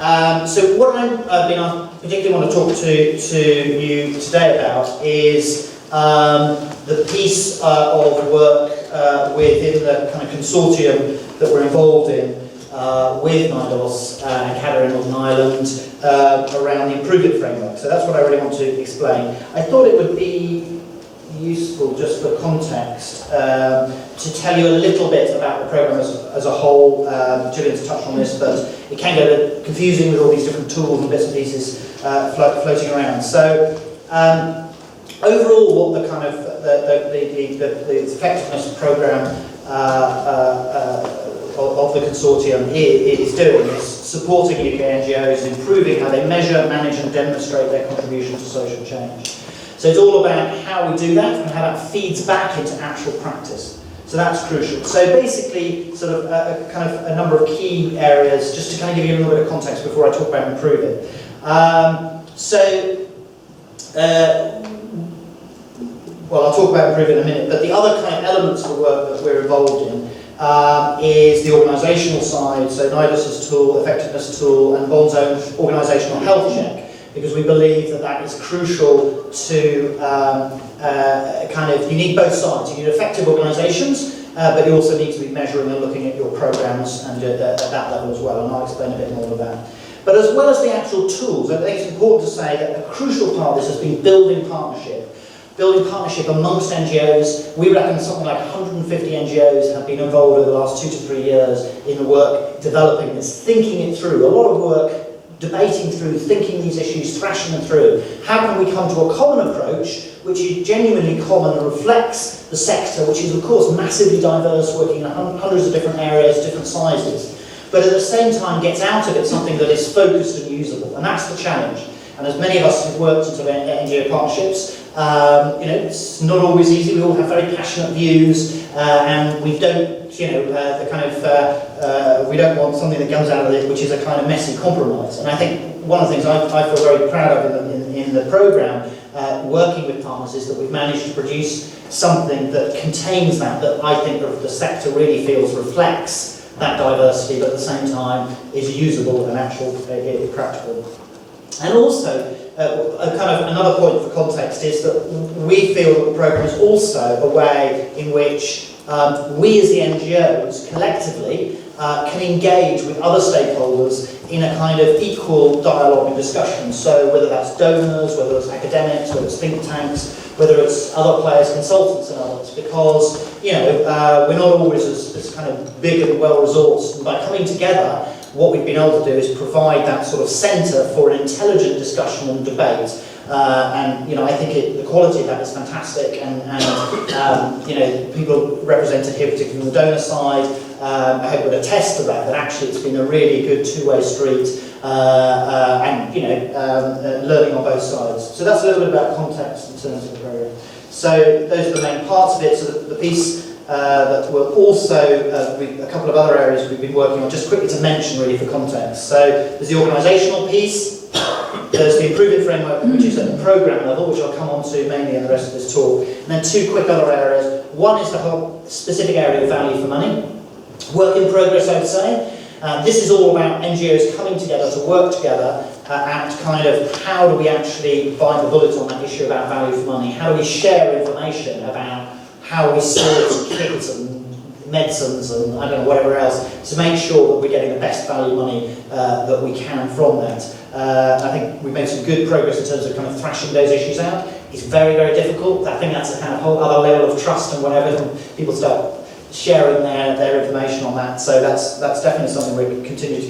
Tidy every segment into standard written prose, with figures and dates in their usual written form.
So what I particularly want to talk to you today about is the piece of work within the kind of consortium that we're involved in with NIDOS and CADA in Northern Ireland around the Improve It framework. So that's what I really want to explain. I thought it would be useful, just for context, to tell you a little bit about the programme as a whole. Gillian's touched on this, but it can get a bit confusing with all these different tools and bits and pieces floating around. So overall, what the kind of the effectiveness programme of the consortium is doing is supporting UK NGOs, improving how they measure, manage and demonstrate their contribution to social change. So it's all about how we do that and how that feeds back into actual practice. So that's crucial. So basically, sort of a number of key areas, just to kind of give you a little bit of context before I talk about Improve It. Well, I'll talk about Improve It in a minute, but the other kind of elements of the work that we're involved in is the organisational side, so NIDOS's tool, effectiveness tool, and Bond's own organisational health check, because we believe that that is crucial to you need both sides. You need effective organisations, but you also need to be measuring and looking at your programmes and at that level as well, and I'll explain a bit more of that. But as well as the actual tools, I think it's important to say that a crucial part of this has been building partnership amongst NGOs. We reckon something like 150 NGOs have been involved over the last 2 to 3 years in the work developing this, thinking it through. A lot of work debating through, thinking these issues, thrashing them through. How can we come to a common approach which is genuinely common and reflects the sector, which is of course massively diverse, working in hundreds of different areas, different sizes, but at the same time gets out of it something that is focused and usable, and that's the challenge. And as many of us who've worked in NGO partnerships, it's not always easy. We all have very passionate views, and we don't, we don't want something that comes out of it which is a kind of messy compromise. And I think one of the things I feel very proud of in the programme, working with partners, is that we've managed to produce something that contains that I think the sector really feels reflects that diversity, but at the same time is usable and actual practical. And also, another point for context is that we feel that the programme is also a way in which we as the NGOs collectively can engage with other stakeholders in a kind of equal dialogue and discussion. So whether that's donors, whether it's academics, whether it's think tanks, whether it's other players, consultants and others, because we're not always as kind of big and well-resourced. And by coming together, what we've been able to do is provide that sort of centre for an intelligent discussion and debate. I think the quality of that is fantastic, and people represented here, particularly from the donor side, I hope would attest to that actually it's been a really good two-way street, learning on both sides. So that's a little bit about context in terms of the programme. So those are the main parts of it. So the piece that will also, a couple of other areas we've been working on, just quickly to mention really for context. So there's the organisational piece, there's the Improve It framework, which is at the programme level, which I'll come on to mainly in the rest of this talk, and then two quick other areas. One is the whole specific area of value for money, work in progress I would say. This is all about NGOs coming together to work together at kind of how do we actually bite the bullet on that issue about value for money, how do we share information about how we source kits and medicines and I don't know, whatever else, to make sure that we're getting the best value money that we can from that. I think we've made some good progress in terms of kind of thrashing those issues out. It's very, very difficult. I think that's a kind of whole other level of trust and whatever, and people start sharing their information on that. So that's definitely something we continue to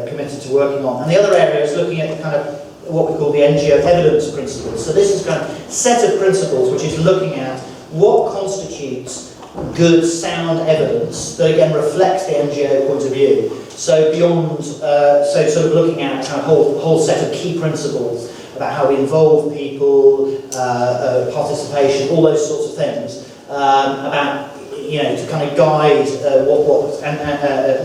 committed to working on. And the other area is looking at kind of what we call the NGO evidence principles. So this is kind of set of principles which is looking at what constitutes good, sound evidence that again reflects the NGO point of view. So beyond, so sort of looking at a whole set of key principles about how we involve people, participation, all those sorts of things, about to kind of guide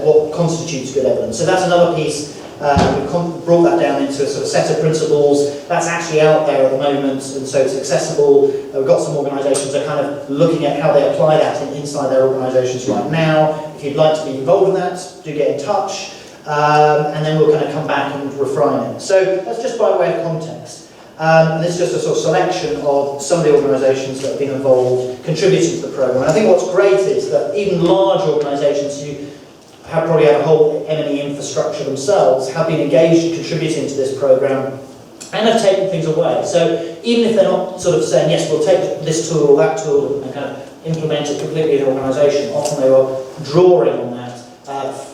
what constitutes good evidence. So that's another piece. We've brought that down into a sort of set of principles that's actually out there at the moment, and so it's accessible. We've got some organisations that are kind of looking at how they apply that inside their organisations right now. If you'd like to be involved in that, do get in touch. and then we'll kind of come back and refine it. So that's just by way of context. And this is just a sort of selection of some of the organisations that have been involved, contributing to the programme. And I think what's great is that even large organisations who have probably had a whole M&E infrastructure themselves have been engaged, contributing to this programme, and have taken things away. So even if they're not sort of saying, yes, we'll take this tool or that tool and kind of implement it completely in the organisation, often they were drawing on that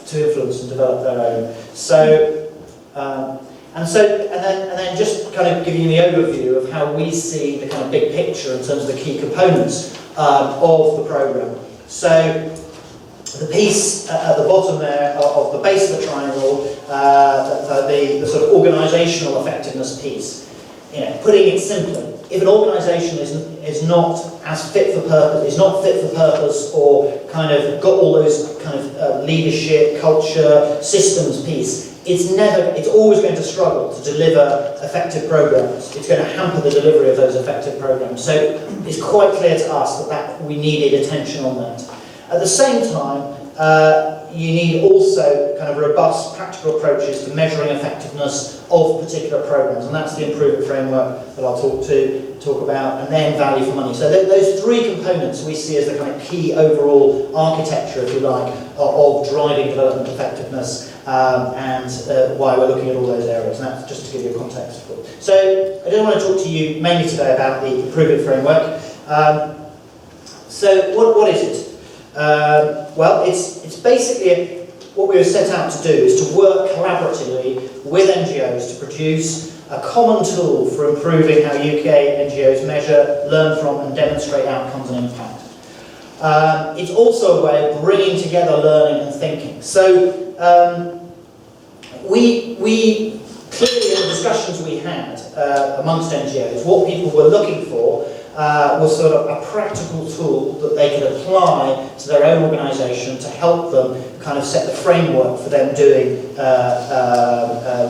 to influence and develop their own. So, and then just kind of giving you the overview of how we see the kind of big picture in terms of the key components of the programme. So the piece at the bottom there of the base of the triangle, the sort of organisational effectiveness piece. You know, putting it simply, if an organisation is not as fit for purpose, is not fit for purpose, or kind of got all those kind of leadership, culture, systems piece, it's always going to struggle to deliver effective programs. It's going to hamper the delivery of those effective programs. So it's quite clear to us that we needed attention on that. At the same time, you need also kind of robust practical approaches to measuring effectiveness of particular programs, and that's the improvement framework that I'll talk about, and then value for money. So those three components we see as the kind of key overall architecture, if you like, of driving development effectiveness, and why we're looking at all those areas, and that's just to give you a context. So I don't want to talk to you mainly today about the improvement framework. So what is it? Well, it's basically what we were set out to do is to work collaboratively with NGOs to produce a common tool for improving how UK NGOs measure, learn from and demonstrate outcomes and impact. It's also a way of bringing together learning and thinking. So we clearly in the discussions we had amongst NGOs, what people were looking for was sort of a practical tool that they could apply to their own organisation to help them kind of set the framework for them doing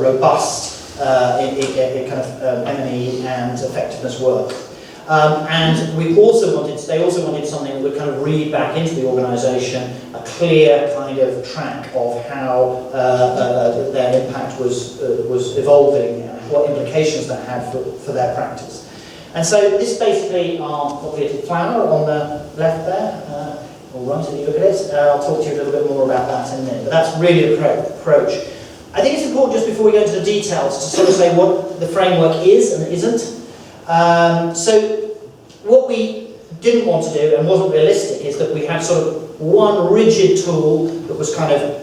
robust kind of M&E and effectiveness work. And they also wanted something that would kind of read back into the organisation a clear kind of track of how their impact was evolving and what implications that had for their practice. And so this basically are what we have flower on the left there, or right if you look at it. I'll talk to you a little bit more about that in a minute, but that's really the approach. I think it's important just before we go into the details to sort of say what the framework is and isn't. So what we didn't want to do and wasn't realistic is that we had sort of one rigid tool that was kind of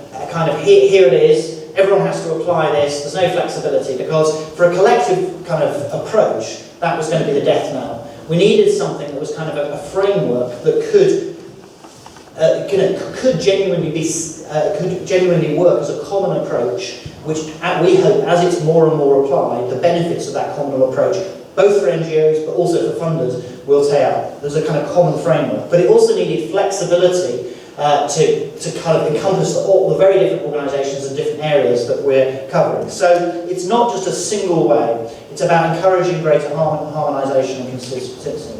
here it is, everyone has to apply this, there's no flexibility, because for a collective kind of approach, that was going to be the death knell. We needed something that was kind of a framework that could genuinely work as a common approach, which we hope, as it's more and more applied, the benefits of that common approach, both for NGOs but also for funders, will take. There's a kind of common framework, but it also needed flexibility to kind of encompass all the very different organisations and different areas that we're covering. So it's not just a single way. It's about encouraging greater harmonisation and consistency.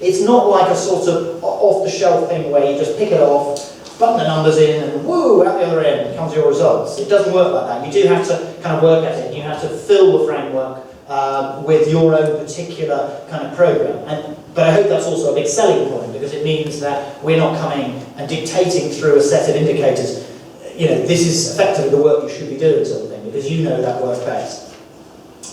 It's not like a sort of off-the-shelf thing where you just pick it off, button the numbers in, and woo, out the other end comes your results. It doesn't work like that. You do have to kind of work at it. You have to fill the framework with your own particular kind of programme. But I hope that's also a big selling point, because it means that we're not coming and dictating through a set of indicators, you know, this is effectively the work you should be doing, sort of thing, because you know that work best.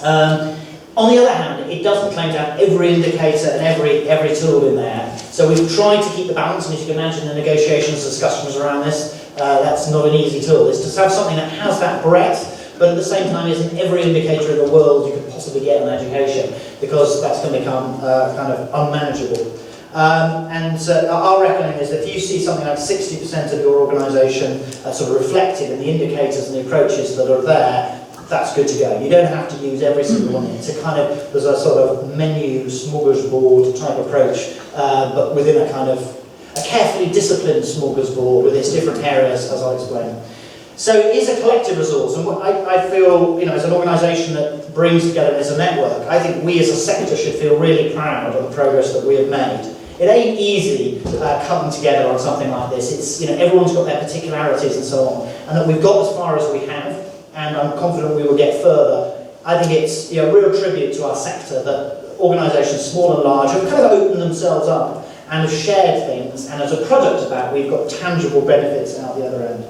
On the other hand, it doesn't claim to have every indicator and every tool in there. So we've tried to keep the balance, and as you can imagine, the negotiations, discussions around this, that's not an easy tool. It's to have something that has that breadth, but at the same time isn't every indicator in the world you could possibly get in education, because that's going to become kind of unmanageable. Our reckoning is that if you see something like 60% of your organisation sort of reflected in the indicators and the approaches that are there, that's good to go. You don't have to use every single one. It's a kind of, there's a sort of menu, smorgasbord type approach, but within a kind of a carefully disciplined smorgasbord with its different areas, as I'll explain. So it is a collective resource, and I feel, you know, as an organisation that brings together as a network, I think we as a sector should feel really proud of the progress that we have made. It ain't easy coming together on something like this. It's, you know, everyone's got their particularities and so on. and that we've got as far as we have, and I'm confident we will get further. I think it's a real tribute to our sector that organisations small and large have kind of opened themselves up and have shared things, and as a product of that, we've got tangible benefits out the other end.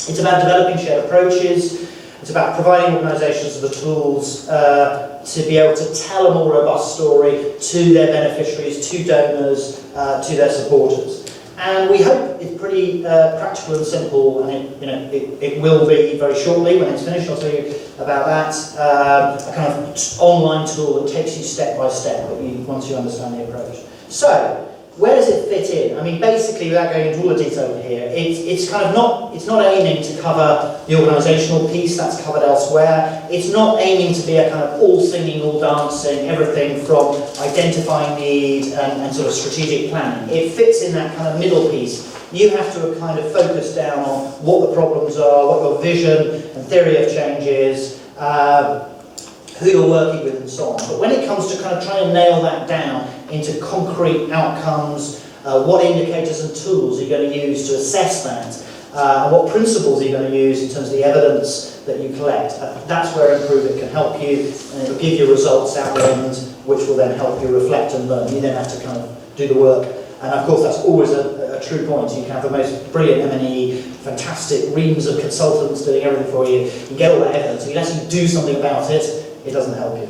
It's about developing shared approaches. It's about providing organisations with the tools to be able to tell a more robust story to their beneficiaries, to donors, to their supporters. And we hope it's pretty practical and simple, and it will be very shortly when it's finished. I'll tell you about that. A kind of online tool that takes you step by step once you understand the approach. So, where does it fit in? I mean, basically, without going into all the detail here, it's not aiming to cover the organisational piece, that's covered elsewhere. It's not aiming to be a kind of all singing, all dancing, everything from identifying need and sort of strategic planning. It fits in that kind of middle piece. You have to kind of focus down on what the problems are, what your vision and theory of change is, who you're working with and so on. But when it comes to kind of trying to nail that down into concrete outcomes, what indicators and tools are you going to use to assess that, and what principles are you going to use in terms of the evidence that you collect, that's where Improve It can help you, and it'll give you results out the end, which will then help you reflect and learn. You then have to kind of do the work. And of course, that's always a true point. You can have the most brilliant M&E, fantastic reams of consultants doing everything for you. You get all that evidence, you can actually do something about it. It doesn't help you.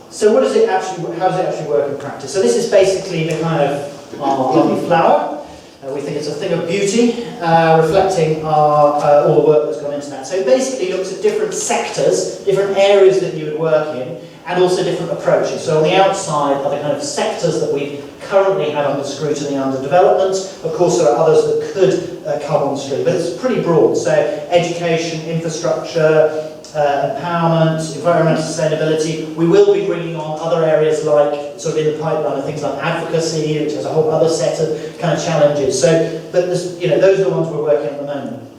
So how does it actually work in practice? So this is basically the kind of our lovely flower. We think it's a thing of beauty, reflecting all the work that's gone into that. So it basically looks at different sectors, different areas that you would work in, and also different approaches. So on the outside are the kind of sectors that we currently have under scrutiny, under development. Of course, there are others that could come on stream, but it's pretty broad. So education, infrastructure, empowerment, environmental sustainability. We will be bringing on other areas like, sort of in the pipeline, things like advocacy, which has a whole other set of kind of challenges. So, but those are the ones we're working on at the moment.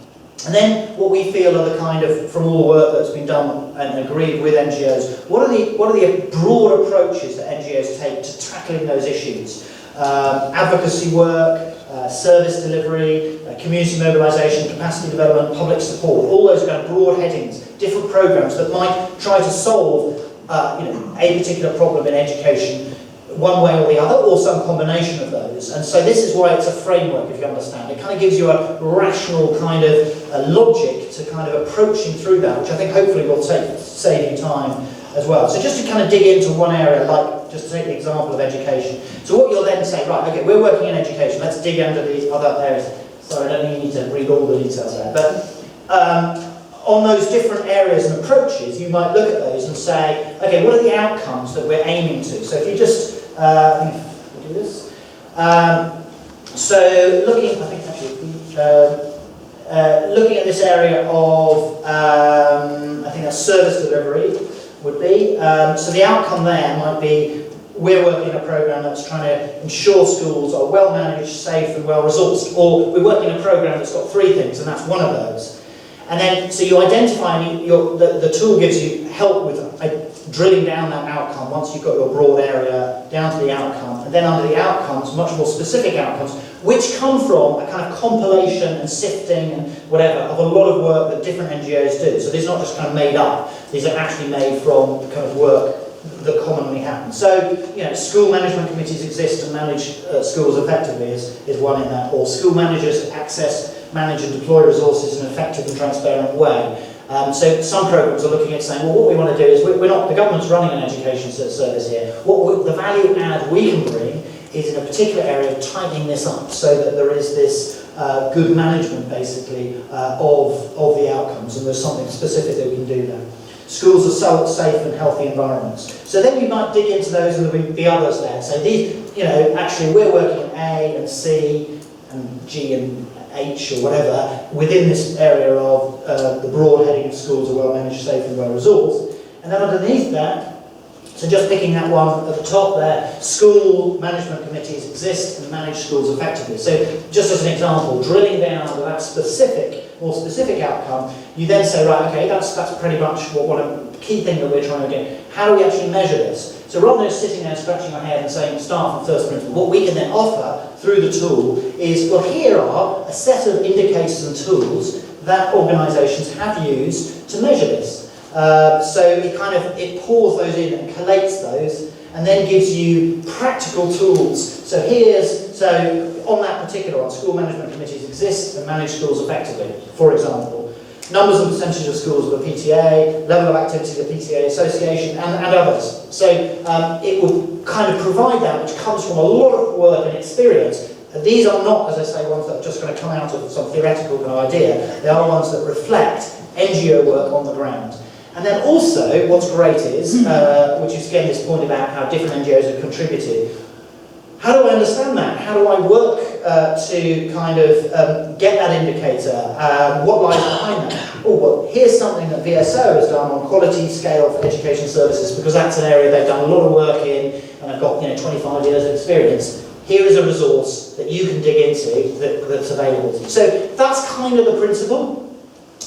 And then what we feel are the kind of, from all the work that's been done and agreed with NGOs, what are the broad approaches that NGOs take to tackling those issues? Advocacy work, service delivery, community mobilisation, capacity development, public support, all those kind of broad headings, different programmes that might try to solve a particular problem in education one way or the other, or some combination of those. And so this is why it's a framework, if you understand. It kind of gives you a rational kind of logic to kind of approaching through that, which I think hopefully will save you time as well. So just to kind of dig into one area, like just to take the example of education. So what you'll then say, right, okay, we're working in education, let's dig under these other areas. Sorry, I don't think you need to read all the details there. But on those different areas and approaches, you might look at those and say, okay, what are the outcomes that we're aiming to? So if you just, we'll do this. So looking, I think actually, looking at this area of, I think that's service delivery would be. So the outcome there might be, we're working in a programme that's trying to ensure schools are well managed, safe and well resourced, or we're working in a programme that's got three things, and that's one of those. And then, so you identify, the tool gives you help with drilling down that outcome once you've got your broad area down to the outcome, and then under the outcomes, much more specific outcomes, which come from a kind of compilation and sifting and whatever of a lot of work that different NGOs do. So these are not just kind of made up, these are actually made from the kind of work that commonly happens. So, school management committees exist and manage schools effectively is one in that, or school managers access, manage and deploy resources in an effective and transparent way. So some programs are looking at saying, well, what we want to do is, we're not, the government's running an education service here. The value add we can bring is in a particular area of tightening this up so that there is this good management, basically, of the outcomes, and there's something specific that we can do there. Schools are safe and healthy environments. So then you might dig into those and there'll be others there. So these, actually we're working on A and C and G and H or whatever within this area of the broad heading of schools are well managed, safe and well resourced. And then underneath that, so just picking that one at the top there, school management committees exist and manage schools effectively. So just as an example, drilling down to that more specific outcome, you then say, right, okay, that's pretty much what a key thing that we're trying to do. How do we actually measure this? So rather than just sitting there scratching our head and saying, start from first principle, what we can then offer through the tool is, well, here are a set of indicators and tools that organisations have used to measure this. So it pours those in and collates those, and then gives you practical tools. So on that particular one, school management committees exist and manage schools effectively. For example, numbers and percentage of schools with a PTA, level of activity of the PTA association, and others. So it will kind of provide that, which comes from a lot of work and experience. And these are not, as I say, ones that are just going to come out of some theoretical kind of idea. They are ones that reflect NGO work on the ground. And then also, what's great is, which is again this point about how different NGOs have contributed, how do I understand that? How do I work to kind of get that indicator? What lies behind that? Oh, well, here's something that VSO has done on quality scale for education services, because that's an area they've done a lot of work in, and I've got 25 years of experience. Here is a resource that you can dig into that's available to you. So that's kind of the principle.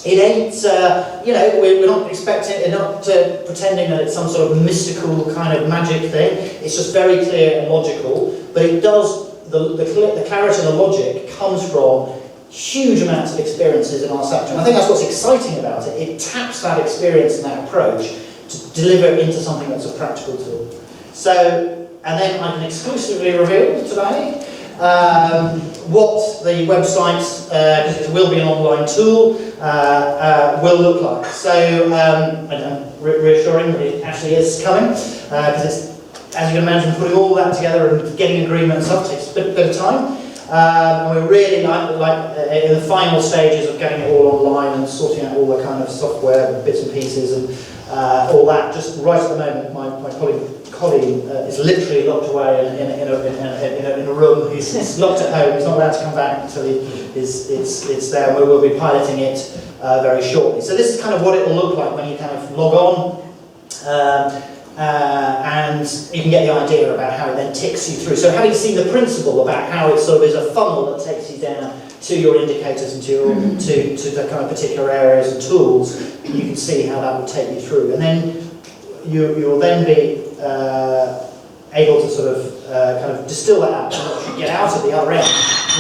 It ain't, we're not expecting, not pretending that it's some sort of mystical kind of magic thing. It's just very clear and logical. But it does, the clarity and the logic comes from huge amounts of experiences in our sector. And I think that's what's exciting about it. It taps that experience and that approach to deliver it into something that's a practical tool. So, and then I can exclusively reveal today what the website, because it will be an online tool, will look like. So, I'm reassuring that it actually is coming, because it's, as you can imagine, putting all that together and getting agreement and stuff takes a bit of time. And we're really in the final stages of getting it all online and sorting out all the kind of software bits and pieces and all that. Just right at the moment, my colleague is literally locked away in a room. He's locked at home. He's not allowed to come back until it's there. We will be piloting it very shortly. So this is kind of what it will look like when you kind of log on. And you can get the idea about how it then ticks you through. So having seen the principle about how it sort of is a funnel that takes you down to your indicators and to the kind of particular areas and tools, you can see how that will take you through. And then you'll then be able to sort of kind of distill that out, and what you get out at the other end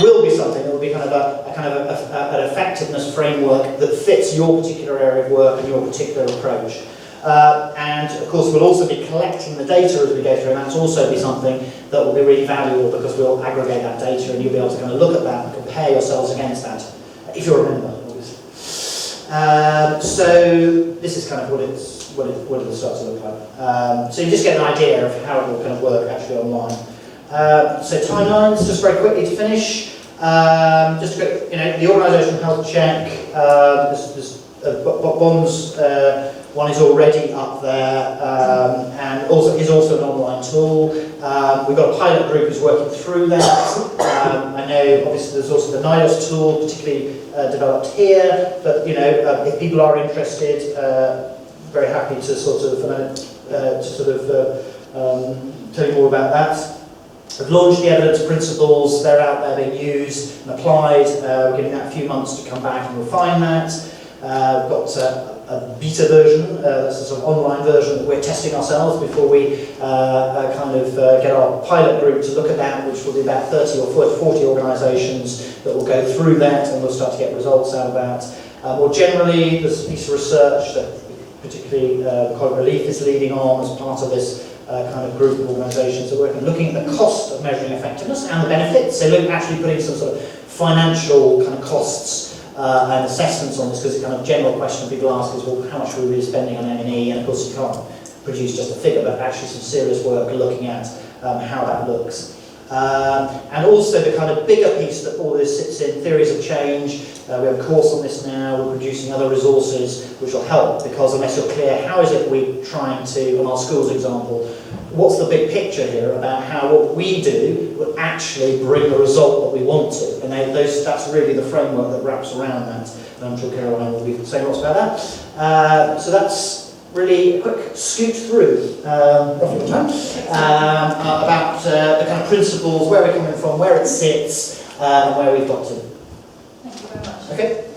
will be something that will be kind of an effectiveness framework that fits your particular area of work and your particular approach. And of course we'll also be collecting the data as we go through, and that's also be something that will be really valuable, because we'll aggregate that data and you'll be able to kind of look at that and compare yourselves against that, if you're a member, obviously. So this is kind of what it'll start to look like. So you just get an idea of how it will kind of work actually online. So timelines, just very quickly to finish. Just to go, the organisational health check. Bonds. One is already up there, and is also an online tool. We've got a pilot group who's working through that. I know obviously there's also the NIDOS tool, particularly developed here, but if people are interested, very happy to sort of tell you more about that. We've launched the evidence principles. They're out there being used and applied. We're giving that a few months to come back and refine that. We've got a beta version, that's a sort of online version that we're testing ourselves before we get our pilot group to look at that, which will be about 30 or 40 organisations that will go through that, and we'll start to get results out of that. More generally, there's a piece of research that particularly College Relief is leading on as part of this kind of group of organisations that work looking at the cost of measuring effectiveness and the benefits. So actually putting some sort of financial kind of costs and assessments on this, because the kind of general question people ask is, well, how much are we really spending on M&E? And of course you can't produce just a figure, but actually some serious work looking at how that looks. And also the kind of bigger piece that all this sits in, theories of change. We have a course on this now. We're producing other resources which will help, because unless you're clear, how is it we're trying to, on our schools example, what's the big picture here about how what we do will actually bring the result that we want to? And that's really the framework that wraps around that. And I'm sure Caroline will be saying lots about that. So that's really a quick scoot through about the kind of principles, where we're coming from, where it sits, and where we've got to. Thank you very much. Okay.